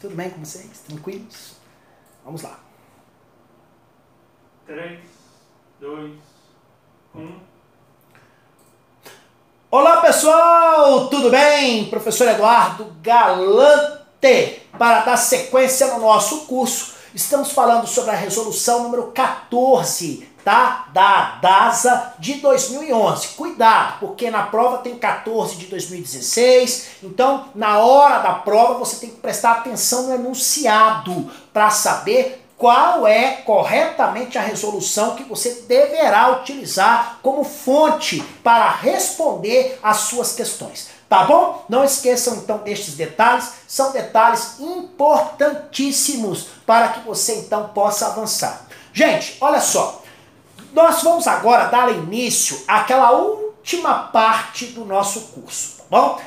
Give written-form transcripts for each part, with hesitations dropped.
Tudo bem com vocês? Tranquilos? Vamos lá. 3, 2, 1. Olá pessoal, tudo bem? Professor Eduardo Galante. Para dar sequência no nosso curso, estamos falando sobre a resolução número 14, tá? Da DASA de 2011. Cuidado, porque na prova tem 14 de 2016, então na hora da prova você tem que prestar atenção no enunciado para saber qual é corretamente a resolução que você deverá utilizar como fonte para responder às suas questões. Tá bom? Não esqueçam então destes detalhes, são detalhes importantíssimos para que você então possa avançar. Gente, olha só, nós vamos agora dar início àquela última parte do nosso curso, tá bom?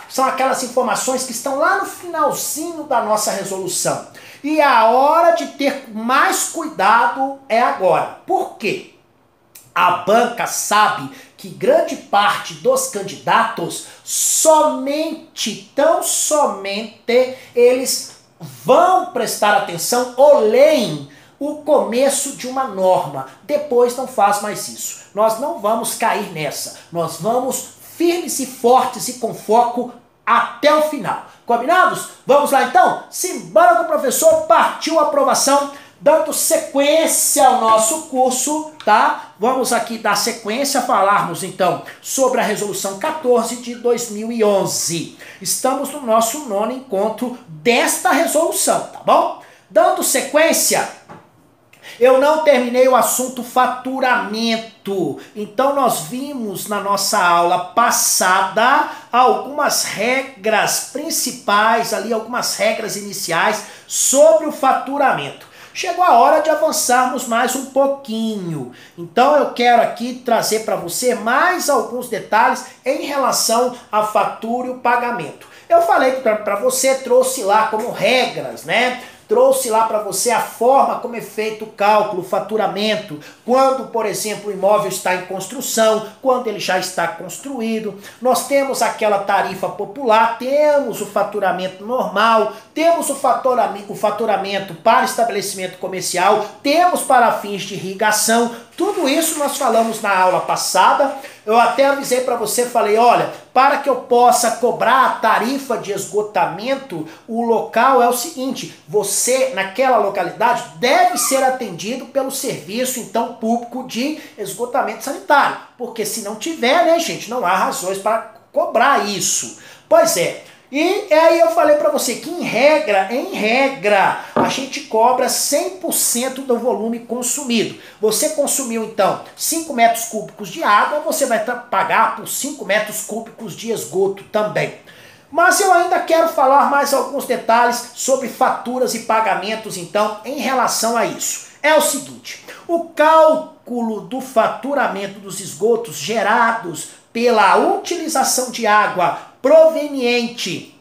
São aquelas informações que estão lá no finalzinho da nossa resolução. E a hora de ter mais cuidado é agora. Por quê? A banca sabe que grande parte dos candidatos tão somente, eles vão prestar atenção ou leem o começo de uma norma. Depois não faz mais isso. Nós não vamos cair nessa. Nós vamos firmes e fortes e com foco até o final. Combinados? Vamos lá então? Simbora com o professor, partiu a aprovação, dando sequência ao nosso curso, tá? Vamos aqui dar sequência, falarmos então sobre a resolução 14 de 2011. Estamos no nosso 9º encontro desta resolução, tá bom? Dando sequência, eu não terminei o assunto faturamento. Então nós vimos na nossa aula passada algumas regras principais, ali algumas regras iniciais sobre o faturamento. Chegou a hora de avançarmos mais um pouquinho. Então eu quero aqui trazer para você mais alguns detalhes em relação a fatura e o pagamento. Eu falei para você, trouxe lá como regras, né? Trouxe lá para você a forma como é feito o cálculo, o faturamento, quando, por exemplo, o imóvel está em construção, quando ele já está construído. Nós temos aquela tarifa popular, temos o faturamento normal, temos o faturamento para estabelecimento comercial, temos para fins de irrigação. Tudo isso nós falamos na aula passada. Eu até avisei para você, falei, olha, para que eu possa cobrar a tarifa de esgotamento, o local é o seguinte, você naquela localidade deve ser atendido pelo serviço então público de esgotamento sanitário, porque se não tiver, né, gente, não há razões para cobrar isso. Pois é. E aí eu falei para você que em regra, a gente cobra 100% do volume consumido. Você consumiu então 5 metros cúbicos de água, você vai pagar por 5 metros cúbicos de esgoto também. Mas eu ainda quero falar mais alguns detalhes sobre faturas e pagamentos então em relação a isso. É o seguinte, o cálculo do faturamento dos esgotos gerados pela utilização de água proveniente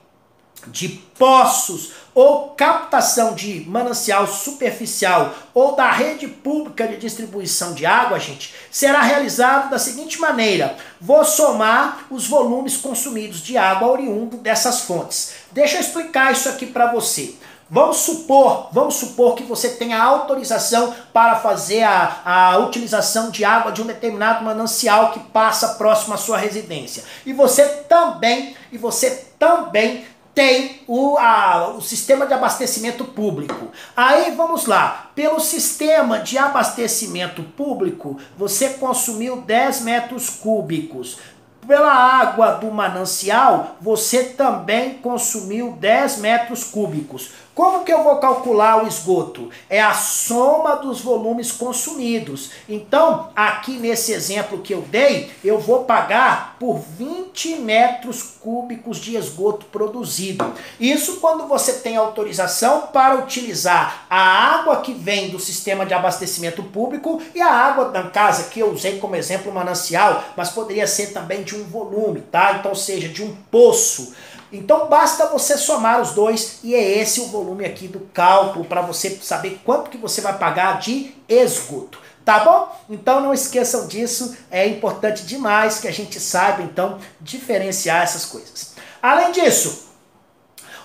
de poços ou captação de manancial superficial ou da rede pública de distribuição de água, gente, será realizado da seguinte maneira. Vou somar os volumes consumidos de água oriundo dessas fontes. Deixa eu explicar isso aqui para você. Vamos supor que você tenha autorização para fazer a utilização de água de um determinado manancial que passa próximo à sua residência. E você também tem o sistema de abastecimento público. Aí vamos lá, pelo sistema de abastecimento público, você consumiu 10 metros cúbicos. Pela água do manancial, você também consumiu 10 metros cúbicos. Como que eu vou calcular o esgoto? É a soma dos volumes consumidos. Então, aqui nesse exemplo que eu dei, eu vou pagar por 20 metros cúbicos de esgoto produzido. Isso quando você tem autorização para utilizar a água que vem do sistema de abastecimento público e a água da casa, que eu usei como exemplo manancial, mas poderia ser também de um volume, tá? Então, seja de um poço. Então basta você somar os dois e é esse o volume aqui do cálculo para você saber quanto que você vai pagar de esgoto. Tá bom? Então não esqueçam disso, é importante demais que a gente saiba então diferenciar essas coisas. Além disso,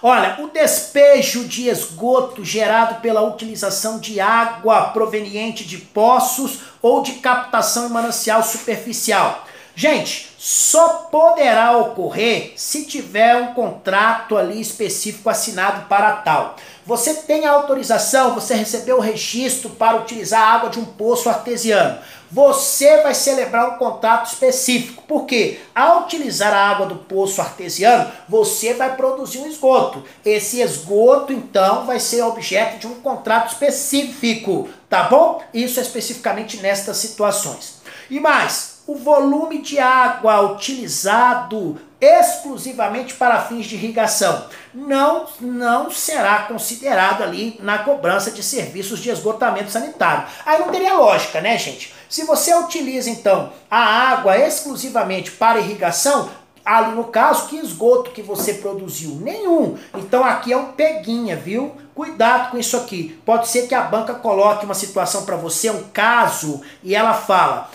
Olha, o despejo de esgoto gerado pela utilização de água proveniente de poços ou de captação em manancial superficial. Gente, só poderá ocorrer se tiver um contrato ali específico assinado para tal. Você tem a autorização, você recebeu o registro para utilizar a água de um poço artesiano. Você vai celebrar um contrato específico. Por quê? Ao utilizar a água do poço artesiano, você vai produzir um esgoto. Esse esgoto, então, vai ser objeto de um contrato específico, tá bom? Isso é especificamente nestas situações. E mais, o volume de água utilizado exclusivamente para fins de irrigação não será considerado ali na cobrança de serviços de esgotamento sanitário. Aí não teria lógica, né, gente? Se você utiliza, então, a água exclusivamente para irrigação, ali no caso, que esgoto que você produziu? Nenhum. Então aqui é um peguinha, viu? Cuidado com isso aqui. Pode ser que a banca coloque uma situação para você, um caso, e ela fala,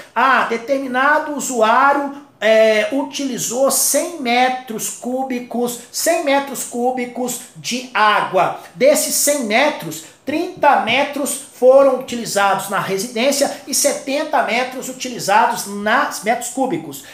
determinado usuário utilizou 100 metros cúbicos de água. Desses 100 metros, 30 metros foram utilizados na residência e 70 metros utilizados metros cúbicos,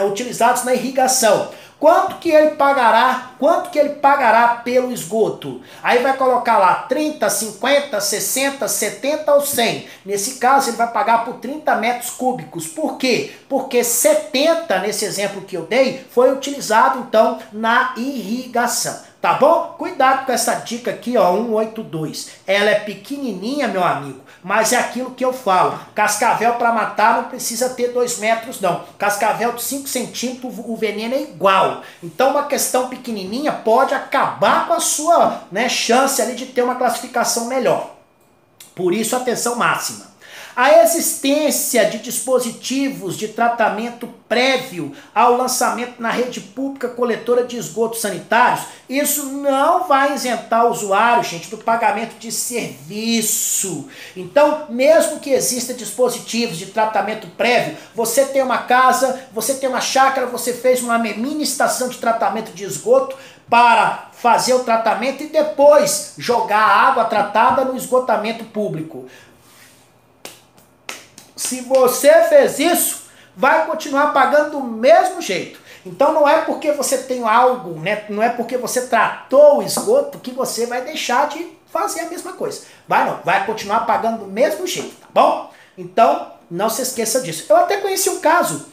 utilizados na irrigação. Quanto que ele pagará? Quanto que ele pagará pelo esgoto? Aí vai colocar lá 30, 50, 60, 70 ou 100. Nesse caso ele vai pagar por 30 metros cúbicos. Por quê? Porque 70, nesse exemplo que eu dei, foi utilizado então na irrigação. Tá bom? Cuidado com essa dica aqui, ó, 182. Ela é pequenininha, meu amigo, mas é aquilo que eu falo. Cascavel para matar não precisa ter 2 metros, não. Cascavel de 5 centímetros, o veneno é igual. Então uma questão pequenininha pode acabar com a sua, chance ali de ter uma classificação melhor. Por isso, atenção máxima. A existência de dispositivos de tratamento prévio ao lançamento na rede pública coletora de esgotos sanitários, isso não vai isentar o usuário, gente, do pagamento de serviço. Então, mesmo que exista dispositivos de tratamento prévio, você tem uma casa, você tem uma chácara, você fez uma mini estação de tratamento de esgoto para fazer o tratamento e depois jogar a água tratada no esgotamento público. Se você fez isso, vai continuar pagando do mesmo jeito. Então não é porque você tem algo, não é porque você tratou o esgoto que você vai deixar de fazer a mesma coisa. Vai continuar pagando do mesmo jeito, tá bom? Então não se esqueça disso. Eu até conheci um caso.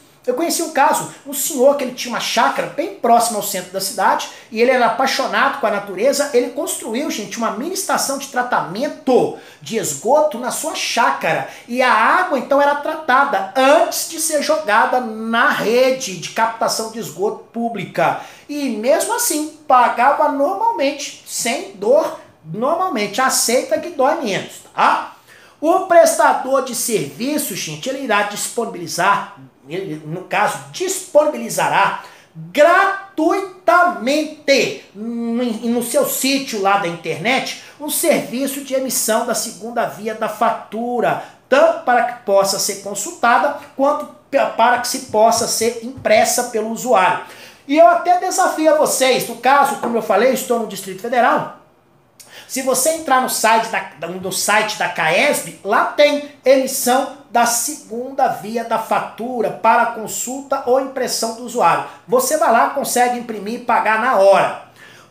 Um senhor que ele tinha uma chácara bem próxima ao centro da cidade e ele era apaixonado com a natureza, ele construiu, gente, uma mini estação de tratamento de esgoto na sua chácara e a água então era tratada antes de ser jogada na rede de captação de esgoto pública e mesmo assim pagava normalmente, sem dor, normalmente, aceita que dói menos, tá? O prestador de serviço, gente, ele irá disponibilizar, ele, no caso, disponibilizará gratuitamente no seu sítio lá da internet um serviço de emissão da segunda via da fatura, tanto para que possa ser consultada, quanto para que se possa ser impressa pelo usuário. E eu até desafio a vocês, no caso, como eu falei, eu estou no Distrito Federal. Se você entrar no site da CAESB, lá tem emissão da segunda via da fatura para consulta ou impressão do usuário. Você vai lá, consegue imprimir e pagar na hora.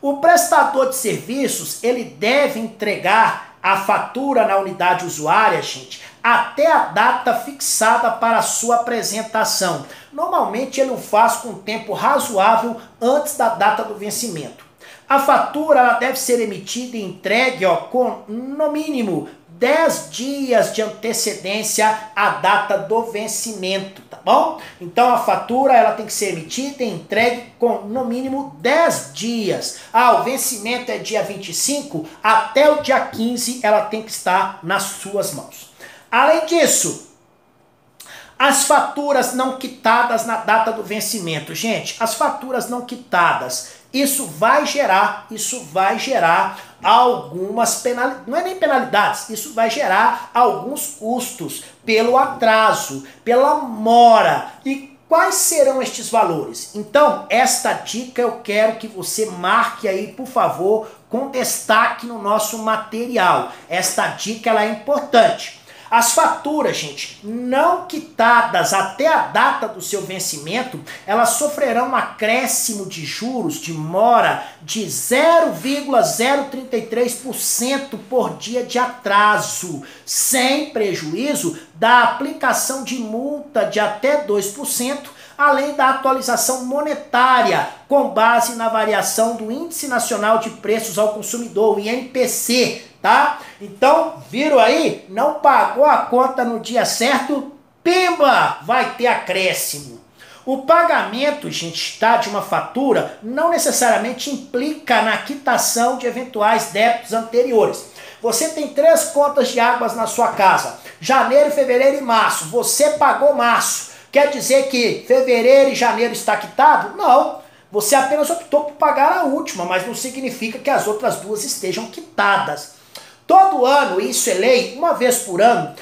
O prestador de serviços, ele deve entregar a fatura na unidade usuária, gente, até a data fixada para a sua apresentação. Normalmente ele o faz com um tempo razoável antes da data do vencimento. A fatura ela deve ser emitida e entregue com, no mínimo, 10 dias de antecedência à data do vencimento, tá bom? Então a fatura ela tem que ser emitida e entregue com, no mínimo, 10 dias. O vencimento é dia 25, até o dia 15 ela tem que estar nas suas mãos. Além disso, as faturas não quitadas na data do vencimento. Gente, as faturas não quitadas, isso vai gerar algumas penalidades, não é nem penalidades, isso vai gerar alguns custos pelo atraso, pela mora. E Quais serão estes valores? Então, esta dica eu quero que você marque aí, por favor, com destaque no nosso material. Esta dica ela é importante. As faturas, gente, não quitadas até a data do seu vencimento, elas sofrerão um acréscimo de juros de mora de 0,033% por dia de atraso, sem prejuízo da aplicação de multa de até 2%, além da atualização monetária com base na variação do Índice Nacional de Preços ao Consumidor, o INPC, tá? Então, viram aí? Não pagou a conta no dia certo, pimba, vai ter acréscimo. O pagamento, gente, tá, de uma fatura não necessariamente implica na quitação de eventuais débitos anteriores. Você tem 3 contas de águas na sua casa, janeiro, fevereiro e março, você pagou março. Quer dizer que fevereiro e janeiro está quitado? Não. Você apenas optou por pagar a última, mas não significa que as outras 2 estejam quitadas. Todo ano, isso é lei, uma vez por ano,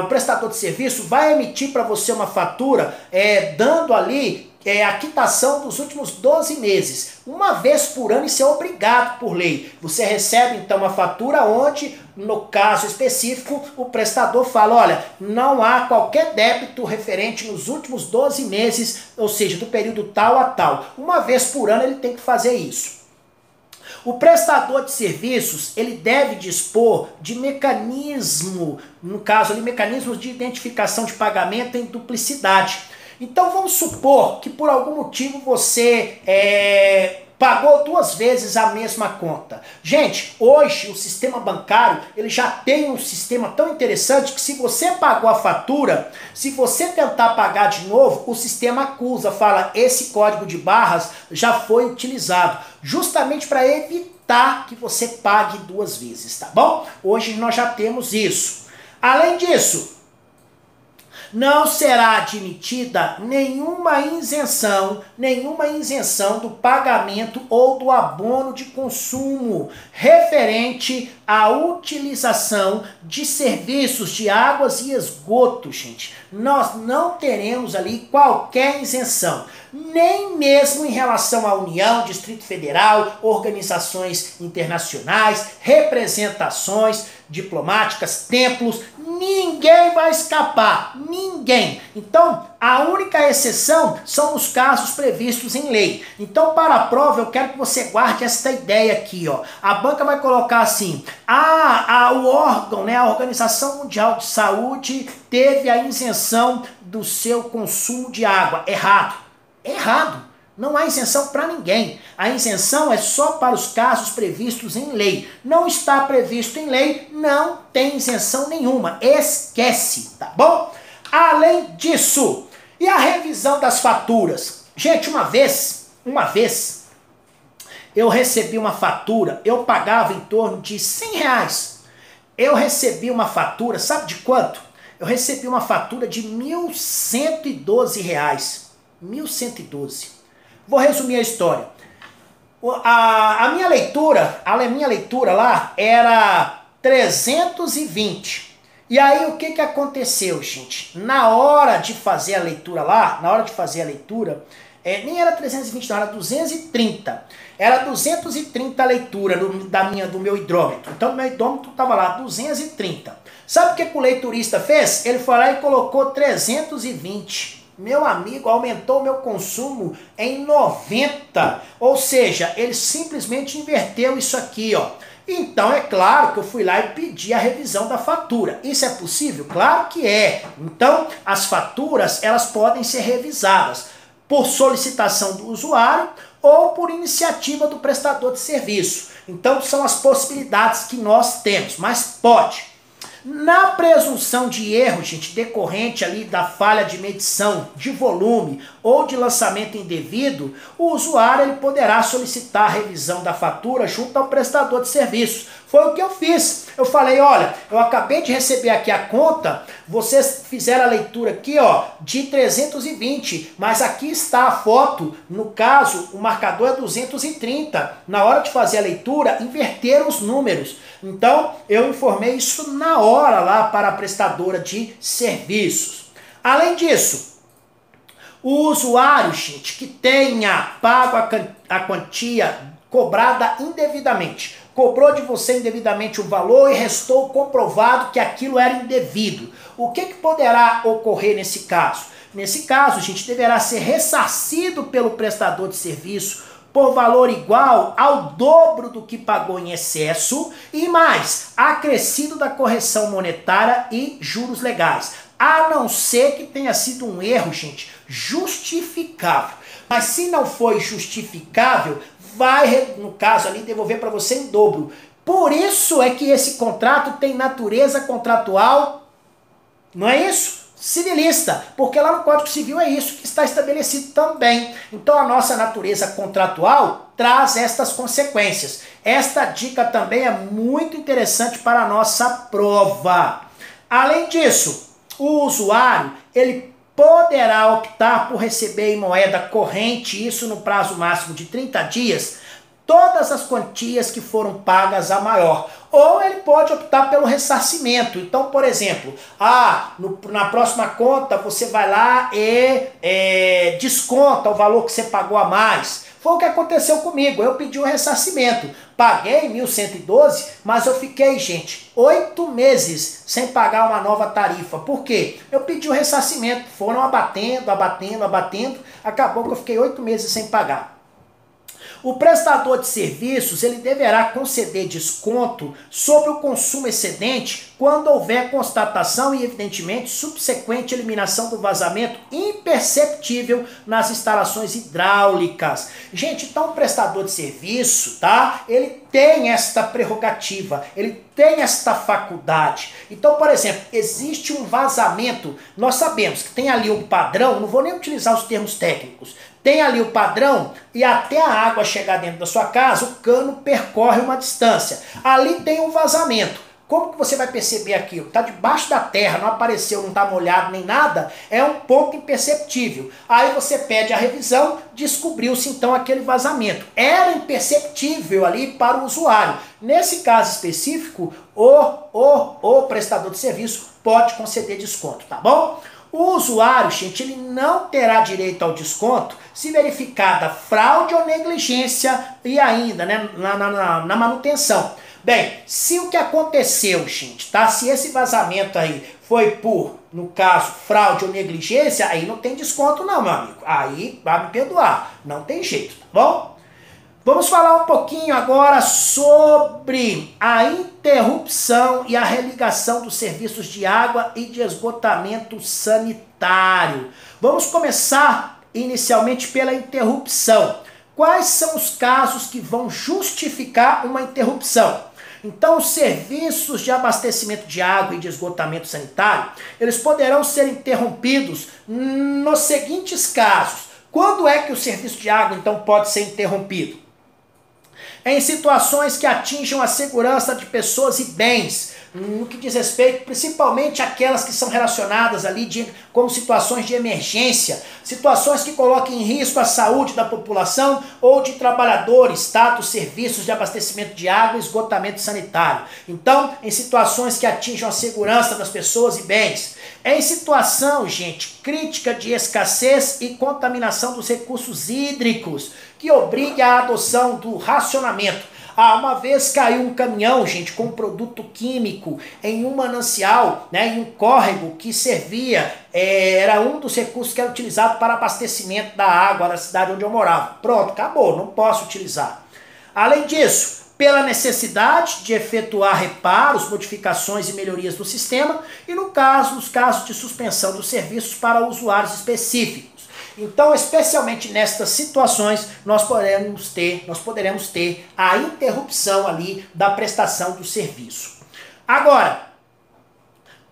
o prestador de serviço vai emitir para você uma fatura dando ali a quitação dos últimos 12 meses. Uma vez por ano, isso é obrigado por lei. Você recebe então uma fatura onde, no caso específico, o prestador fala, olha, não há qualquer débito referente nos últimos 12 meses, ou seja, do período tal a tal. Uma vez por ano ele tem que fazer isso. O prestador de serviços, ele deve dispor de mecanismo, no caso ali, mecanismos de identificação de pagamento em duplicidade. Então vamos supor que por algum motivo você pagou 2 vezes a mesma conta. Gente, hoje o sistema bancário ele já tem um sistema tão interessante que se você pagou a fatura, se você tentar pagar de novo, o sistema acusa, fala, esse código de barras já foi utilizado, justamente para evitar que você pague 2 vezes, tá bom? Hoje nós já temos isso. Além disso, não será admitida nenhuma isenção do pagamento ou do abono de consumo referente à utilização de serviços de águas e esgoto, gente. Nós não teremos ali qualquer isenção, nem mesmo em relação à União, Distrito Federal, organizações internacionais, representações diplomáticas, templos, ninguém vai escapar, ninguém. Então, a única exceção são os casos previstos em lei. Então, para a prova, eu quero que você guarde esta ideia aqui, ó. A banca vai colocar assim, o órgão, né, a Organização Mundial de Saúde teve a isenção do seu consumo de água. Errado. Errado. Não há isenção para ninguém. A isenção é só para os casos previstos em lei. Não está previsto em lei, não tem isenção nenhuma. Esquece, tá bom? Além disso, e a revisão das faturas? Gente, uma vez, eu recebi uma fatura, eu pagava em torno de R$100. Eu recebi uma fatura, sabe de quanto? Eu recebi uma fatura de R$1.112. R$1.112. Vou resumir a história. A minha leitura lá era 320. E aí o que aconteceu, gente? Na hora de fazer a leitura lá, nem era 320 não, era 230. Era 230 a leitura do meu hidrômetro. Então o meu hidrômetro estava lá, 230. Sabe o que o leiturista fez? Ele foi lá e colocou 320. Meu amigo, aumentou o meu consumo em 90. Ou seja, ele simplesmente inverteu isso aqui, ó. Então é claro que eu fui lá e pedi a revisão da fatura. Isso é possível? Claro que é. Então as faturas elas podem ser revisadas por solicitação do usuário ou por iniciativa do prestador de serviço. Então são as possibilidades que nós temos, mas pode. Na presunção de erro, gente, decorrente ali da falha de medição de volume ou de lançamento indevido, o usuário ele poderá solicitar a revisão da fatura junto ao prestador de serviços. Foi o que eu fiz. Eu falei, olha, eu acabei de receber aqui a conta, vocês fizeram a leitura aqui, ó, de 320, mas aqui está a foto, no caso, o marcador é 230. Na hora de fazer a leitura, inverteram os números. Então, eu informei isso na hora lá para a prestadora de serviços. Além disso, O usuário, gente, que tenha pago a quantia cobrada indevidamente, cobrou de você indevidamente o valor e restou comprovado que aquilo era indevido. O que poderá ocorrer nesse caso? Nesse caso, gente, deverá ser ressarcido pelo prestador de serviço por valor igual ao dobro do que pagou em excesso e mais, acrescido da correção monetária e juros legais. A não ser que tenha sido um erro, gente, justificável. Mas se não foi justificável, vai, no caso ali, devolver para você em dobro. Por isso é que esse contrato tem natureza contratual, não é isso? Civilista, porque lá no Código Civil é isso que está estabelecido também. Então a nossa natureza contratual traz estas consequências. Esta dica também é muito interessante para a nossa prova. Além disso, o usuário, ele poderá optar por receber em moeda corrente, isso no prazo máximo de 30 dias, todas as quantias que foram pagas a maior. Ou ele pode optar pelo ressarcimento. Então, por exemplo, na próxima conta você vai lá e desconta o valor que você pagou a mais. Foi o que aconteceu comigo, eu pedi um ressarcimento. Paguei 1.112, mas eu fiquei, gente, 8 meses sem pagar uma nova tarifa. Por quê? Eu pedi o ressarcimento, foram abatendo, acabou que eu fiquei 8 meses sem pagar. O prestador de serviços, ele deverá conceder desconto sobre o consumo excedente quando houver constatação e, evidentemente, subsequente eliminação do vazamento imperceptível nas instalações hidráulicas. Gente, então o prestador de serviço, tá? Ele tem esta prerrogativa, ele tem esta faculdade. Então, por exemplo, existe um vazamento, nós sabemos que tem ali um padrão, não vou nem utilizar os termos técnicos, tem ali o padrão e até a água chegar dentro da sua casa, o cano percorre uma distância. Ali tem um vazamento. Como que você vai perceber aquilo? Está debaixo da terra, não apareceu, não está molhado nem nada, é um ponto imperceptível. Aí você pede a revisão, descobriu-se então aquele vazamento. Era imperceptível ali para o usuário. Nesse caso específico, o prestador de serviço pode conceder desconto, tá bom? O usuário, gente, ele não terá direito ao desconto se verificada fraude ou negligência e ainda, né, na manutenção. Bem, se o que aconteceu, gente, tá? Se esse vazamento aí foi por, no caso, fraude ou negligência, aí não tem desconto não, meu amigo. Aí vai me perdoar, não tem jeito, tá bom? Vamos falar um pouquinho agora sobre a interrupção e a religação dos serviços de água e de esgotamento sanitário. Vamos começar inicialmente pela interrupção. Quais são os casos que vão justificar uma interrupção? Então, os serviços de abastecimento de água e de esgotamento sanitário, eles poderão ser interrompidos nos seguintes casos. Quando é que o serviço de água, então, pode ser interrompido? Em situações que atinjam a segurança de pessoas e bens, no que diz respeito principalmente àquelas que são relacionadas ali como situações de emergência, situações que coloquem em risco a saúde da população ou de trabalhadores, tá, dos serviços de abastecimento de água e esgotamento sanitário. Então, em situações que atinjam a segurança das pessoas e bens. Em situação, gente, crítica de escassez e contaminação dos recursos hídricos, que obrigue à adoção do racionamento. Uma vez caiu um caminhão, gente, com um produto químico em um manancial, né, em um córrego que servia, era um dos recursos que era utilizado para abastecimento da água da cidade onde eu morava. Pronto, acabou, não posso utilizar. Além disso, pela necessidade de efetuar reparos, modificações e melhorias do sistema e nos casos de suspensão dos serviços para usuários específicos. Então, especialmente nestas situações, nós poderemos ter a interrupção ali da prestação do serviço. Agora,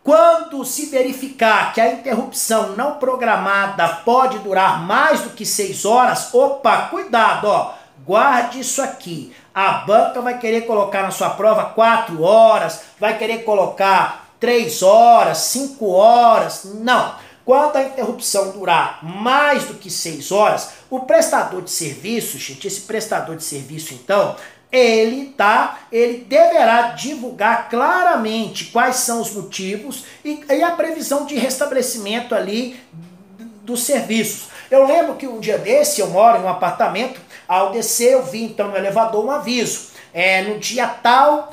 quando se verificar que a interrupção não programada pode durar mais do que 6 horas, opa, cuidado, ó, guarde isso aqui. A banca vai querer colocar na sua prova 4 horas, vai querer colocar 3 horas, 5 horas, não. Quando a interrupção durar mais do que 6 horas, o prestador de serviço, gente, esse prestador de serviço, então, ele deverá divulgar claramente quais são os motivos e a previsão de restabelecimento ali dos serviços. Eu lembro que um dia desse, eu moro em um apartamento, ao descer eu vi então no elevador um aviso. No dia tal,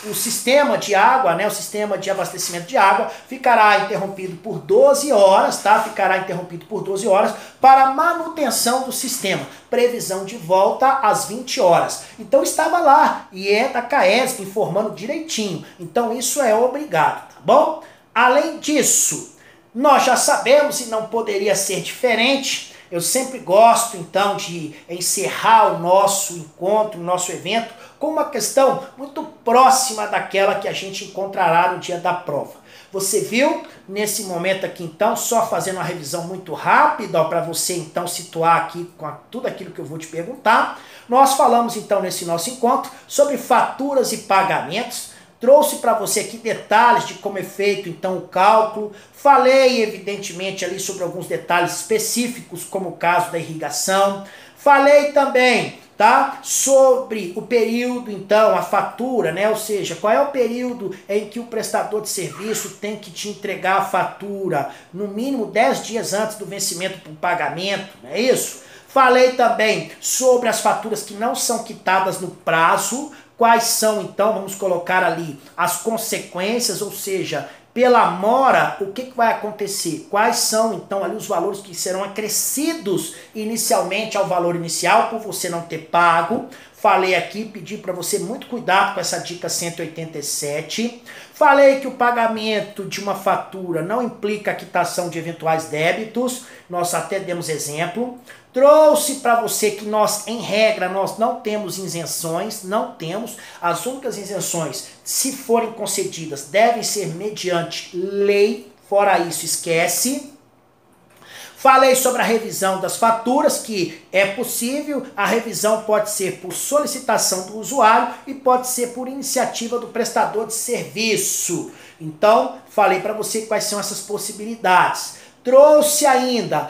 o sistema de água, né, o sistema de abastecimento de água ficará interrompido por 12 horas, tá? Ficará interrompido por 12 horas para manutenção do sistema. Previsão de volta às 20 horas. Então estava lá, e é da CAESP informando direitinho. Então isso é obrigado, tá bom? Além disso, nós já sabemos e não poderia ser diferente. Eu sempre gosto, então, de encerrar o nosso encontro, o nosso evento, com uma questão muito próxima daquela que a gente encontrará no dia da prova. Você viu, nesse momento aqui, então, só fazendo uma revisão muito rápida, para você, então, situar aqui com tudo aquilo que eu vou te perguntar. Nós falamos, então, nesse nosso encontro, sobre faturas e pagamentos. Trouxe para você aqui detalhes de como é feito então o cálculo. Falei evidentemente ali sobre alguns detalhes específicos, como o caso da irrigação. Falei também, tá, sobre o período então, a fatura, né? Ou seja, qual é o período em que o prestador de serviço tem que te entregar a fatura, no mínimo 10 dias antes do vencimento do pagamento, não é isso? Falei também sobre as faturas que não são quitadas no prazo. Quais são, então, vamos colocar ali as consequências, ou seja, pela mora, o que vai acontecer? Quais são, então, ali os valores que serão acrescidos inicialmente ao valor inicial por você não ter pago? Falei aqui, pedi para você muito cuidado com essa dica 187. Falei que o pagamento de uma fatura não implica a quitação de eventuais débitos. Nós até demos exemplo. Trouxe para você que nós, em regra, nós não temos isenções, não temos. As únicas isenções, se forem concedidas, devem ser mediante lei. Fora isso, esquece. Falei sobre a revisão das faturas, que é possível, a revisão pode ser por solicitação do usuário e pode ser por iniciativa do prestador de serviço. Então, falei para você quais são essas possibilidades. Trouxe ainda,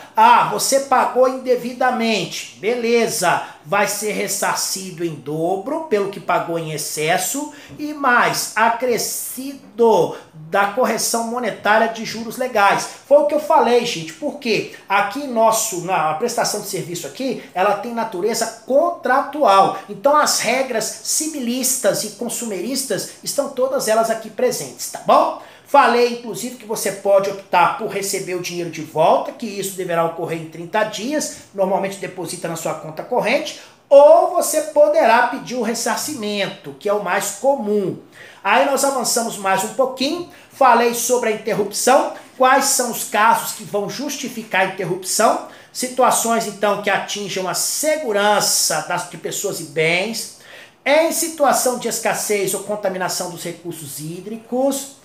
você pagou indevidamente, beleza, vai ser ressarcido em dobro pelo que pagou em excesso e mais acrescido da correção monetária de juros legais. Foi o que eu falei, gente, porque aqui na prestação de serviço aqui, ela tem natureza contratual. Então as regras civilistas e consumeristas estão todas elas aqui presentes, tá bom? Falei, inclusive, que você pode optar por receber o dinheiro de volta, que isso deverá ocorrer em 30 dias, normalmente deposita na sua conta corrente, ou você poderá pedir o ressarcimento, que é o mais comum. Aí nós avançamos mais um pouquinho, falei sobre a interrupção, quais são os casos que vão justificar a interrupção, situações, então, que atinjam a segurança de pessoas e bens, em situação de escassez ou contaminação dos recursos hídricos,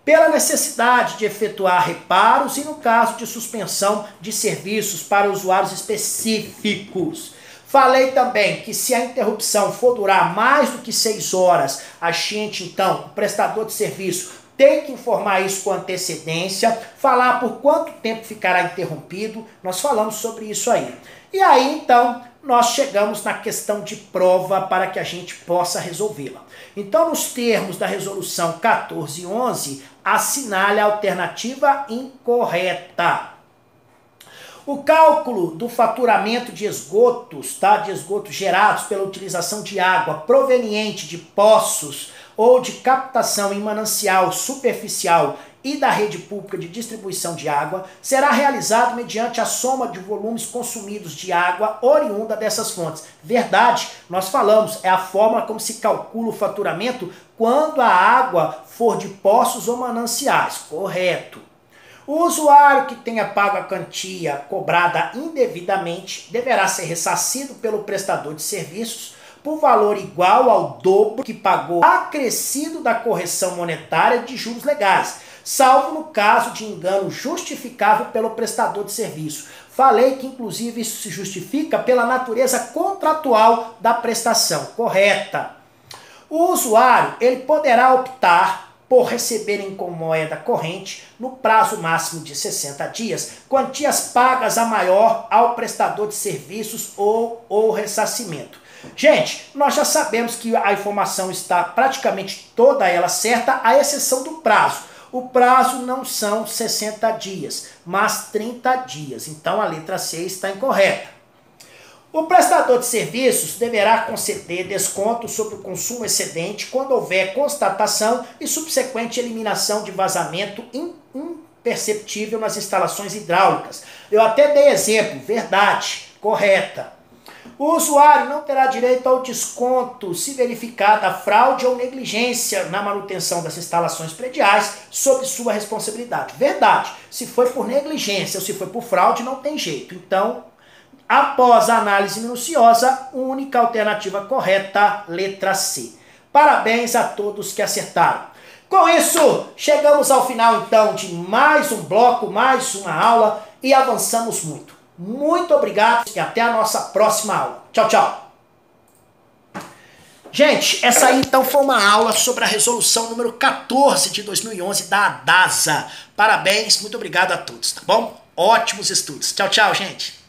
pela necessidade de efetuar reparos e no caso de suspensão de serviços para usuários específicos. Falei também que se a interrupção for durar mais do que 6 horas, a gente, então, o prestador de serviço, tem que informar isso com antecedência, falar por quanto tempo ficará interrompido, nós falamos sobre isso aí. E aí, então, nós chegamos na questão de prova para que a gente possa resolvê-la. Então, nos termos da resolução 1411, assinale a alternativa incorreta. O cálculo do faturamento de esgotos, tá? De esgotos gerados pela utilização de água proveniente de poços ou de captação em manancial superficial e da rede pública de distribuição de água, será realizado mediante a soma de volumes consumidos de água oriunda dessas fontes. Verdade, nós falamos, é a forma como se calcula o faturamento quando a água for de poços ou mananciais, correto. O usuário que tenha pago a quantia cobrada indevidamente deverá ser ressarcido pelo prestador de serviços por valor igual ao dobro que pagou, acrescido da correção monetária de juros legais, salvo no caso de engano justificável pelo prestador de serviço. Falei que, inclusive, isso se justifica pela natureza contratual da prestação, correta. O usuário, ele poderá optar por receberem com moeda corrente, no prazo máximo de 60 dias, quantias pagas a maior ao prestador de serviços ou ressarcimento. Gente, nós já sabemos que a informação está praticamente toda ela certa, à exceção do prazo. O prazo não são 60 dias, mas 30 dias. Então a letra C está incorreta. O prestador de serviços deverá conceder desconto sobre o consumo excedente quando houver constatação e subsequente eliminação de vazamento imperceptível nas instalações hidráulicas. Eu até dei exemplo, verdade, correta. O usuário não terá direito ao desconto se verificada a fraude ou negligência na manutenção das instalações prediais sob sua responsabilidade. Verdade, se foi por negligência ou se foi por fraude, não tem jeito. Então, após a análise minuciosa, única alternativa correta, letra C. Parabéns a todos que acertaram. Com isso, chegamos ao final então de mais um bloco, mais uma aula e avançamos muito. Muito obrigado e até a nossa próxima aula. Tchau, tchau. Gente, essa aí então foi uma aula sobre a resolução número 14 de 2011 da ADASA. Parabéns, muito obrigado a todos, tá bom? Ótimos estudos. Tchau, tchau, gente.